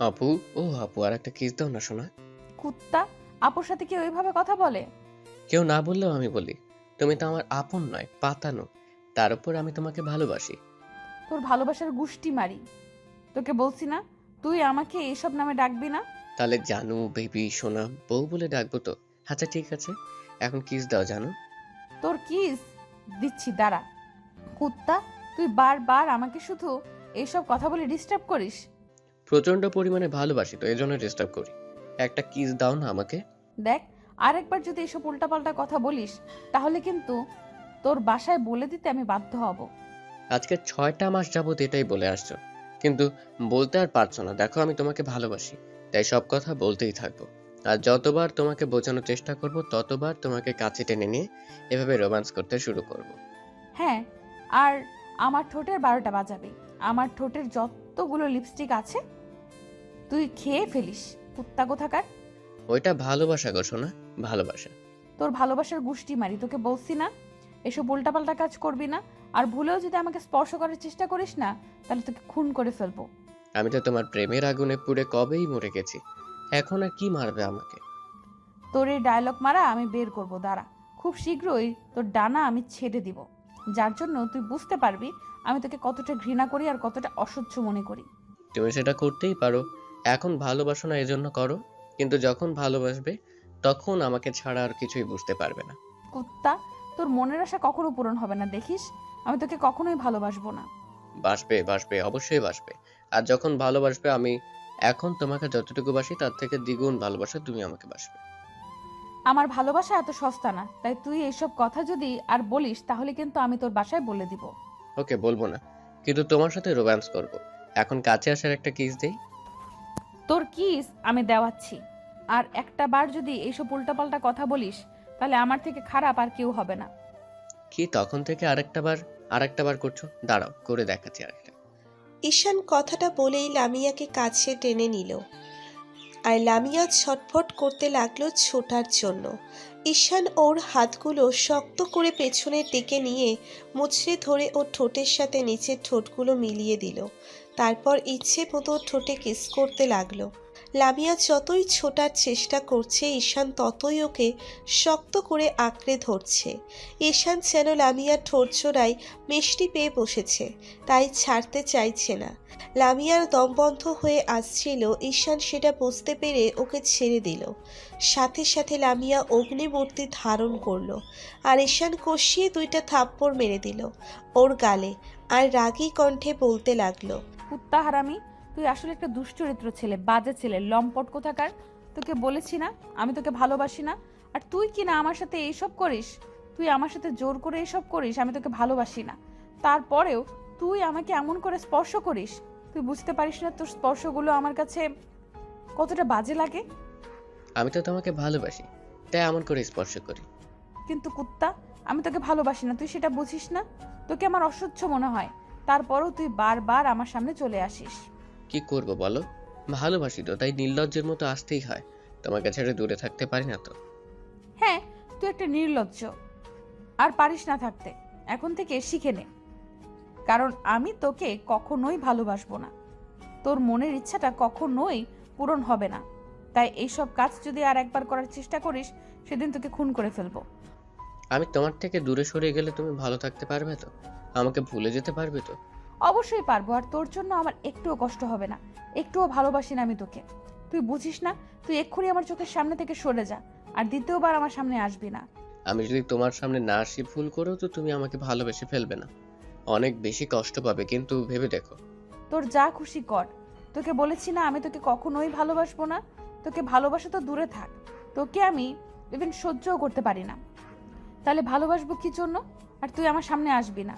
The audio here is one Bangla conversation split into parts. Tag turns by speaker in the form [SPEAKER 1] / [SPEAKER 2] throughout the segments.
[SPEAKER 1] আপু, ও আপু, আর একটা কিস দাও না শোনা।
[SPEAKER 2] কুত্তা, আপুর সাথে কি ওইভাবে কথা বলে?
[SPEAKER 1] কেউ না বললেও আমি বলি। তুমি তো আমার আপন নয়, পাতানো। তার উপর আমি তোমাকে ভালোবাসি।
[SPEAKER 2] তোর ভালোবাসার গুষ্টি মারি। তোকে বলছি না, তুই আমাকে এইসব নামে ডাকবি না।
[SPEAKER 1] তাহলে জানু, বেবি, সোনা, বউ বলে ডাকবো তো? আচ্ছা ঠিক আছে, এখন কিস দাও জানু।
[SPEAKER 2] তোর কিস দিচ্ছি, দাঁড়া। কুত্তা, তুই বারবার আমাকে শুধু এইসব কথা বলে ডিস্টার্ব করিস।
[SPEAKER 1] প্রচন্ড পরিমাণে ভালোবাসি তো এজন্য ডিস্টার্ব করি। একটা কিস দাও না আমাকে।
[SPEAKER 2] দেখ, আরেকবার যদি এসব উল্টাপাল্টা কথা বলিস, তাহলে কিন্তু তোর বাসায় বলে দিতে আমি বাধ্য হব।
[SPEAKER 1] আজকে 6টা মাস যাবত এটাই বলে আসছো, কিন্তু বলতে আর পারছো না। দেখো আমি তোমাকে ভালোবাসি, তাই সব কথা বলতেই থাকবো। আর যতবার তোমাকে বোঝানোর চেষ্টা করব ততবার তোমাকে কাছে টেনে নিয়ে এভাবে রোম্যান্স করতে শুরু করব।
[SPEAKER 2] হ্যাঁ, আর আমার ঠোঁটের 12টা বাজাবি। আমার ঠোঁটের যতগুলো লিপস্টিক আছে তুই খেয়ে ফেলিস, কুত্তা কোথাকার।
[SPEAKER 1] ওইটা ভালোবাসা গো সোনা, ভালোবাসা।
[SPEAKER 2] তোর ভালোবাসার গুষ্টি মারি, তোকে বলছি না এসব উল্টাপাল্টা কাজ করবি না। আর ভুলেও যদি আমাকে স্পর্শ করার চেষ্টা করিস না, তাহলে তোকে খুন করে ফেলবো।
[SPEAKER 1] আমি তো তোমার প্রেমের আগুনে পুড়ে কবেই মরে গেছি, এখন আর কি মারবে আমাকে?
[SPEAKER 2] তোর এই ডায়লগ মারা আমি বের করব, দাঁড়া। খুব শীঘ্রই তোর ডানা আমি ছেড়ে দিব, যার জন্য তুই বুঝতে পারবি আমি তোকে কতটা ঘৃণা করি আর কতটা অসহ্য মনে করি।
[SPEAKER 1] তুমি সেটা করতেই পারো, এখন ভালোবাসো না এজন্য করো, কিন্তু যখন ভালোবাসবে তখন আমাকে ছাড়া আর কিছুই বুঝতে পারবে না।
[SPEAKER 2] কুত্তা, তোর মনের আশা কখনো পূরণ হবে না, দেখিস। আমি তোকে কখনোই ভালোবাসবো না।
[SPEAKER 1] বাসবে বাসবে, অবশ্যই বাসবে। আর যখন ভালোবাসবে আমি এখন তোমাকে যতটুকু বাসি তার থেকে দ্বিগুণ ভালোবাসা তুমি আমাকে বাসবে।
[SPEAKER 2] আমার ভালোবাসা এত সস্তা না, তাই তুই এইসব কথা যদি আর বলিস তাহলে কিন্তু আমি তোর বাসায় বলে দিব।
[SPEAKER 1] ওকে, বলবো না, কিন্তু তোমার সাথে রোম্যান্স করব। এখন কাছে আসার একটা কিস দেই।
[SPEAKER 2] তোর কিস আমি দেওয়াচ্ছি। আর একটা বার যদি এইসব উল্টাপাল্টা কথা বলিস, তাহলে আমার থেকে খারাপ আর কেউ হবে না।
[SPEAKER 1] কি তখন থেকে আরেকটা বার করছো? দাঁড়াও, করে দেখাচ্ছি আরেকটা।
[SPEAKER 3] ঈশান কথাটা বলেই লামিয়াকে কাছে টেনে নিল, আর লামিয়া ছটফট করতে লাগলো ছোটার জন্য। ঈশান ওর হাতগুলো শক্ত করে পেছনের দিকে নিয়ে মুচড়ে ধরে ওর ঠোঁটের সাথে নিচের ঠোঁটগুলো মিলিয়ে দিল। তারপর ইচ্ছে মতো ঠোঁটে কিস করতে লাগলো। লামিয়া যতই ছোটার চেষ্টা করছে, ঈশান ততই ওকে শক্ত করে আঁকড়ে ধরছে। ঈশান যেন লামিয়ার ঠোঁট জোড়ায় মিষ্টি পেয়ে বসেছে, তাই ছাড়তে চাইছে না। লামিয়ার দম বন্ধ হয়ে আসছিল, ঈশান সেটা বুঝতে পেরে ওকে ছেড়ে দিল। সাথে সাথে লামিয়া অগ্নিমূর্তি ধারণ করলো, আর ঈশান কষিয়ে 2টা থাপ্পড় মেরে দিল ওর গালে, আর রাগী কণ্ঠে বলতে লাগলো,
[SPEAKER 2] কুত্তা হারামি, তুই আসলে একটা দুশ্চরিত্র ছেলে, বাজে ছেলে, লম্পট কোথাকার। তোকে বলেছি না আমি তোকে ভালোবাসি না, আর তুই কি না আমার সাথে এইসব করিস। তুই আমার সাথে জোর করে এইসব করিস, আমি তোকে ভালোবাসি না। তারপরেও তুই আমাকে এমন করে স্পর্শ করিস। তুই বুঝতে পারিস না তোর স্পর্শগুলো আমার কাছে কতটা বাজে লাগে।
[SPEAKER 1] আমি তো তোমাকে ভালোবাসি, তাই এমন করে স্পর্শ করি।
[SPEAKER 2] কিন্তু কুত্তা, আমি তোকে ভালোবাসি না, তুই সেটা বুঝিস না। তোকে আমার অসহ্য মনে হয়, তারপরেও তুই বারবার আমার সামনে চলে আসিস।
[SPEAKER 1] কি করব বলো? ভালোবাসি তো, তাই নির্লজ্জের মতো আসতেই হয়। তোমাকে ছেড়ে দূরে থাকতে পারি না তো।
[SPEAKER 2] হ্যাঁ, তুই একটা নির্লজ্জ, আর পারিস না থাকতে। এখন থেকে শিখে নে, কারণ আমি তোকে কখনোই ভালোবাসবো না। তোর মনের ইচ্ছাটা কখনোই পূরণ হবে না। তাই এইসব কাজ যদি আর একবার করার চেষ্টা করিস, সেদিন তোকে খুন করে ফেলবো।
[SPEAKER 1] আমি তোমার থেকে দূরে সরে গেলে তুমি ভালো থাকতে পারবে তো? আমাকে ভুলে যেতে পারবে তো?
[SPEAKER 2] অবশ্যই পারবো, আর তোর জন্য আমার একটুও কষ্ট হবে না। একটুও ভালোবাসি না আমি তোকে, তুই বুঝিস না। তুই এক্ষুনি আমার চোখের সামনে থেকে সরে যা, আর দ্বিতীয়বার আমার সামনে আসবি না।
[SPEAKER 1] আমি যদি তোমার সামনে না আসি ভুল করেও তো তুমি আমাকে ভালোবেসে ফেলবে না। অনেক বেশি কষ্ট পাবে, কিন্তু ভেবে দেখো।
[SPEAKER 2] তোর যা খুশি কর। তোকে বলেছি না আমি তোকে কখনোই ভালোবাসবো না। তোকে ভালোবাসা তো দূরে থাক, তোকে আমি ইভেন সহ্যও করতে পারি না। তাহলে ভালোবাসবো কি জন্য? আর তুই আমার সামনে আসবি না।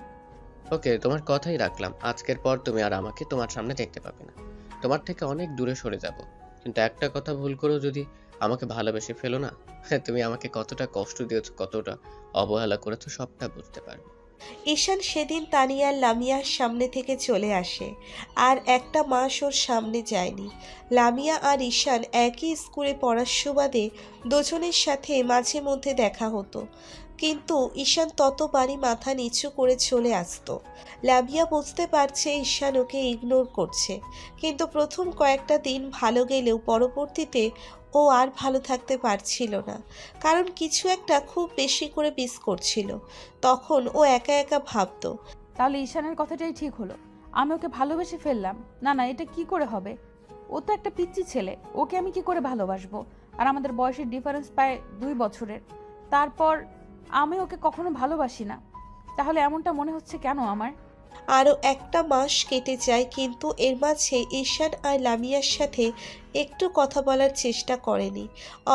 [SPEAKER 1] ওকে, তোমার কথাই রাখলাম। আজকের পর তুমি আর আমাকে তোমার সামনে দেখতে পাবে না। তোমার থেকে অনেক দূরে সরে যাব। কিন্তু একটা কথা ভুল করেও যদি আমাকে ভালোবেসে ফেলো না, তুমি আমাকে কতটা কষ্ট দিয়েছো, কতটা অবহেলা করেছো, সবটা বুঝতে পারবে।
[SPEAKER 3] ঈশান সেদিন তানিয়ার লামিয়ার সামনে থেকে চলে আসে, আর একটা মাস ওর সামনে যায়নি। লামিয়া আর ঈশান একই স্কুলে পড়ার সুবাদে দুজনের সাথে মাঝে মধ্যে দেখা হতো। কিন্তু ঈশান ততবারই মাথা নিচু করে চলে আসতো। লামিয়া বুঝতে পারছে ঈশান ওকে ইগনোর করছে, কিন্তু প্রথম কয়েকটা দিন ভালো গেলেও পরবর্তীতে ও আর ভালো থাকতে পারছিল না, কারণ কিছু একটা খুব বেশি করে মিস করছিল। তখন ও একা একা ভাবতো,
[SPEAKER 2] তাহলে ঈশানের কথাটাই ঠিক হলো, আমি ওকে ভালোবেসে ফেললাম। না না, এটা কি করে হবে? ও তো একটা পিচ্চি ছেলে, ওকে আমি কি করে ভালোবাসবো? আর আমাদের বয়সের ডিফারেন্স প্রায় 2 বছরের। তারপর আমি ওকে কখনো ভালোবাসি না। তাহলে এমনটা মনে হচ্ছে কেন আমার?
[SPEAKER 3] আরও একটা মাস কেটে যায়, কিন্তু এর মাঝে ঈশান আর লামিয়ার সাথে একটু কথা বলার চেষ্টা করেনি।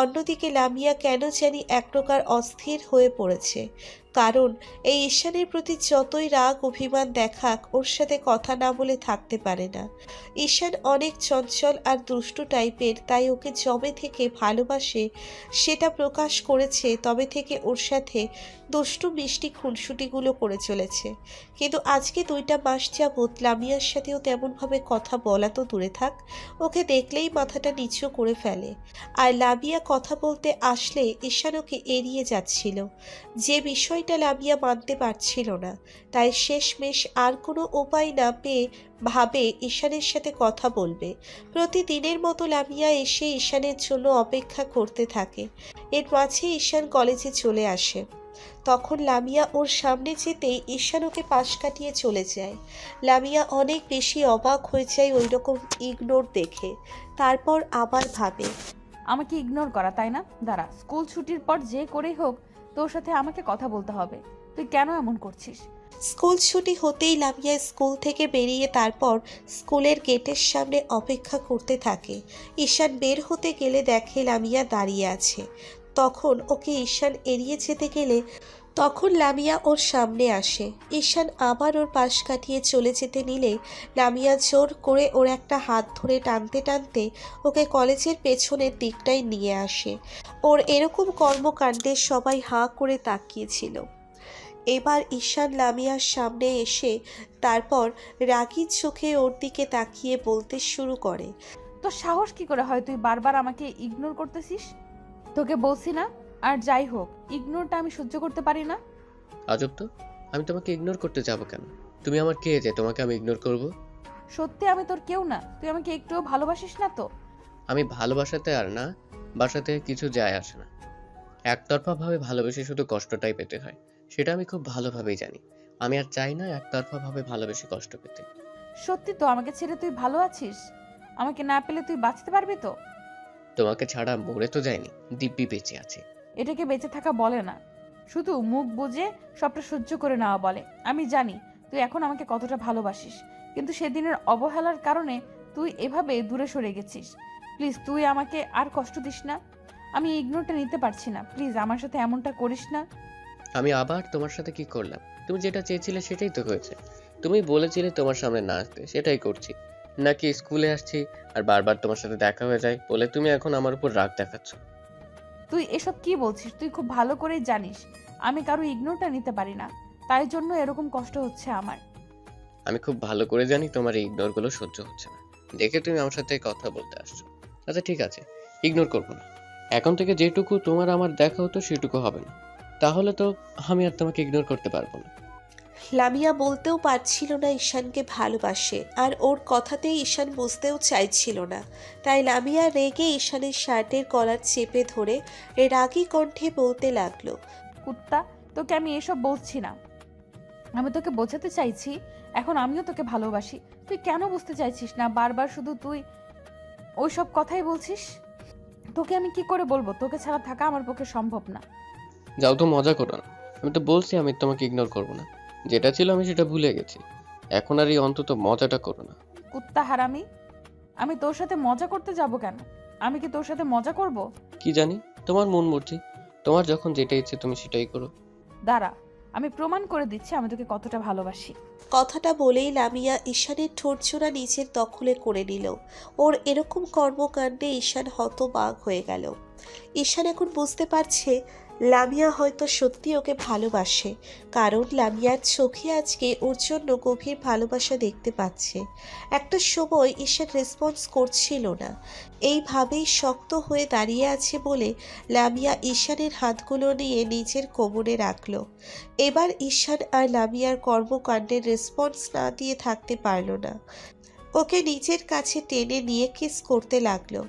[SPEAKER 3] অন্যদিকে লামিয়া কেন জানি এক প্রকার অস্থির হয়ে পড়েছে, কারণ এই ঈশানের প্রতি যতই রাগ অভিমান দেখাক ওর সাথে কথা না বলে থাকতে পারে না। ঈশান অনেক চঞ্চল আর দুষ্টু টাইপের, তাই ওকে যবে থেকে ভালোবাসে সেটা প্রকাশ করেছে, তবে থেকে ওর সাথে দুষ্টু মিষ্টি খুনসুটিগুলো করে চলেছে। কিন্তু আজকে 2টা মাস যাবৎ লামিয়ার সাথেও তেমনভাবে কথা বলা তো দূরে থাক, ওকে দেখলেই মাথাটা নিচু করে ফেলে। আর লামিয়া কথা বলতে আসলে ঈশান ওকে এড়িয়ে যাচ্ছিল, যে বিষয়টা লামিয়া মানতে পারছিল না। তাই শেষমেশ আর কোনো উপায় না পেয়ে ভাবে ঈশানের সাথে কথা বলবে। প্রতিদিনের মতো লামিয়া এসে ঈশানের জন্য অপেক্ষা করতে থাকে। এর মাঝে ঈশান কলেজে চলে আসে। তখন লামিয়া ওর সামনে যেতেই ঈশান ওকে পাশ কাটিয়ে চলে যায়। লামিয়া অনেক বেশি অবাক হয়ে যায় ওই রকম ইগনোর দেখে। তারপর আবার ভাবে,
[SPEAKER 2] আমাকে ইগনোর করা, তাই না? দাঁড়া, স্কুল ছুটির পর যে করেই হোক তোর সাথে আমাকে কথা বলতে হবে। তুই কেন এমন করছিস?
[SPEAKER 3] স্কুল ছুটি হতেই লামিয়া স্কুল থেকে বেরিয়ে তারপর স্কুলের গেটের সামনে অপেক্ষা করতে থাকে। ঈশান বের হতে গেলে দেখে লামিয়া দাঁড়িয়ে আছে। তখন ওকে ঈশান এড়িয়ে যেতে গেলে তখন লামিয়া ওর সামনে আসে। ঈশান আবার ওর পাশ কাটিয়ে চলে যেতে নিলে লামিয়া জোর করে ওর একটা হাত ধরে টানতে টানতে ওকে কলেজের পেছনের দিকটায় নিয়ে আসে। ওর এরকম কর্মকাণ্ডে সবাই হাঁ করে তাকিয়েছিল। এবার ঈশান লামিয়ার সামনে এসে তারপর রাগী চোখে ওর দিকে তাকিয়ে বলতে শুরু করে,
[SPEAKER 2] তোর সাহস কি করে হয় তুই বারবার আমাকে ইগনোর করতেছিস? তোকে বলছি না? আর যাই হোক, ইগনোরটা আমি সহ্য করতে পারি না।
[SPEAKER 1] আজব তো, আমি তোমাকে ইগনোর করতে যাব কেন? তুমি আমার কে যে তোমাকে আমি ইগনোর করব?
[SPEAKER 2] সত্যি আমি তোর কেউ না? তুই আমাকে একটুও ভালোবাসিস না তো?
[SPEAKER 1] আমি ভালোবাসাতে আর না বাসাতে কিছু যায় আসে না। একতরফা ভাবে ভালোবেসে শুধু কষ্টটাই পেতে হয়, সেটা আমি খুব ভালোভাবেই জানি। আমি আর চাই না একতরফা ভাবে ভালোবেসে কষ্ট পেতে।
[SPEAKER 2] সত্যি তো আমাকে ছেড়ে তুই ভালো আছিস? আমাকে না পেলে তুই বাঁচতে পারবি তো?
[SPEAKER 1] তোমাকে ছাড়া মরে তো যায়নি, দিব্যি বেঁচে আছে।
[SPEAKER 2] এটাকে বেঁচে থাকা বলে না, শুধু মুখ বুজে সবটা সহ্য করে নেওয়া বলে। আমি জানি তুই এখন আমাকে কতটা ভালোবাসিস, কিন্তু সেদিনের অবহেলার কারণে তুই এভাবে দূরে সরে গেছিস। প্লিজ তুই আমাকে আর কষ্ট দিস না। আমি ইগনোরটা নিতে পারছি না, প্লিজ আমার সাথে এমনটা করিস না।
[SPEAKER 1] আমি আবার তোমার সাথে কি করলাম? তুমি যেটা চেয়েছিলে সেটাই তো হয়েছে। তুমি বলেছিলে তোমার সামনে না আসতে, সেটাই করছি। নাকি স্কুলে আসছি আর বারবার তোমার সাথে দেখা হয়ে যায় বলে তুমি এখন আমার উপর রাগ দেখাচ্ছ?
[SPEAKER 2] তুই এসব কি বলছিস? তুই খুব ভালো করেই জানিস আমি কারো ইগনোরটা নিতে পারি না, তাই জন্য এরকম কষ্ট হচ্ছে আমার।
[SPEAKER 1] আমি খুব ভালো করে জানি তোমার এই ইগনোর গুলো সহ্য হচ্ছে না, দেখে তুমি আমার সাথে কথা বলতে আসছো। আচ্ছা ঠিক আছে, ইগনোর করবো না। এখন থেকে যেটুকু তোমার আমার দেখা হতো সেটুকু হবে না। তাহলে তো আমি আর তোমাকে ইগনোর করতে পারবো না।
[SPEAKER 3] লামিয়া বলতেও পারছিল না ঈশানকে ভালোবাসে, আর ওর কথাতেই ঈশান বুঝতেও চাইছিল না। তাই লামিয়া রেগে ঈশানের শার্টের কলার চেপে ধরে রাগী কণ্ঠে বলতে লাগলো,
[SPEAKER 2] কুত্তা, তোকে আমি এসব বলছি না। আমি তোকে বোঝাতে চাইছি এখন আমিও তোকে ভালোবাসি। তুই কেন বুঝতে চাইছিস না? বারবার শুধু তুই ওই সব কথাই বলছিস। তোকে আমি কি করে বলবো তোকে ছাড়া থাকা আমার পক্ষে সম্ভব না।
[SPEAKER 1] যাও তো, মজা করো না। আমি তো বলছি আমি তোমাকে ইগনোর করবো না। যেটা ছিল আমি সেটা ভুলে গেছি। এখন আর এই অন্তত মজাটা করো না।
[SPEAKER 2] কুত্তা হারামি, আমি তোর সাথে মজা করতে যাব কেন? আমি কি তোর সাথে মজা করব?
[SPEAKER 1] কি জানি, তোমার মন মর্জি। তোমার যখন যেটা ইচ্ছে তুমি সেটাই করো।
[SPEAKER 2] দাঁড়া, আমি প্রমাণ করে দিচ্ছি আমি তোকে কতটা ভালোবাসি।
[SPEAKER 3] কথাটা বলেই লামিয়া ঈশানের ঠোঁটজোড়া নিজের দখলে করে নিল। ওর এরকম কর্মকাণ্ডে ঈশান হতবাক হয়ে গেল। ঈশান এখন বুঝতে পারছে লামিয়া হয়তো সত্যি ওকে ভালোবাসে, কারণ লামিয়ার চোখে আজকে ওর জন্য গভীর ভালোবাসা দেখতে পাচ্ছে। একটা সময় ঈশান রেসপন্স করছিল না, এইভাবেই শক্ত হয়ে দাঁড়িয়ে আছে বলে লামিয়া ঈশানের হাতগুলো নিয়ে নিজের কোমরে রাখলো। এবার ঈশান আর লামিয়ার কর্মকাণ্ডের রেসপন্স না দিয়ে থাকতে পারল না, ওকে নিজের কাছে টেনে নিয়ে কিস করতে লাগলো।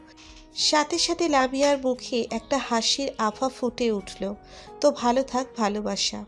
[SPEAKER 3] সাথে সাথে লামিয়ার মুখে একটা হাসির আভা ফুটে উঠল। তো ভালো থাক ভালোবাসা।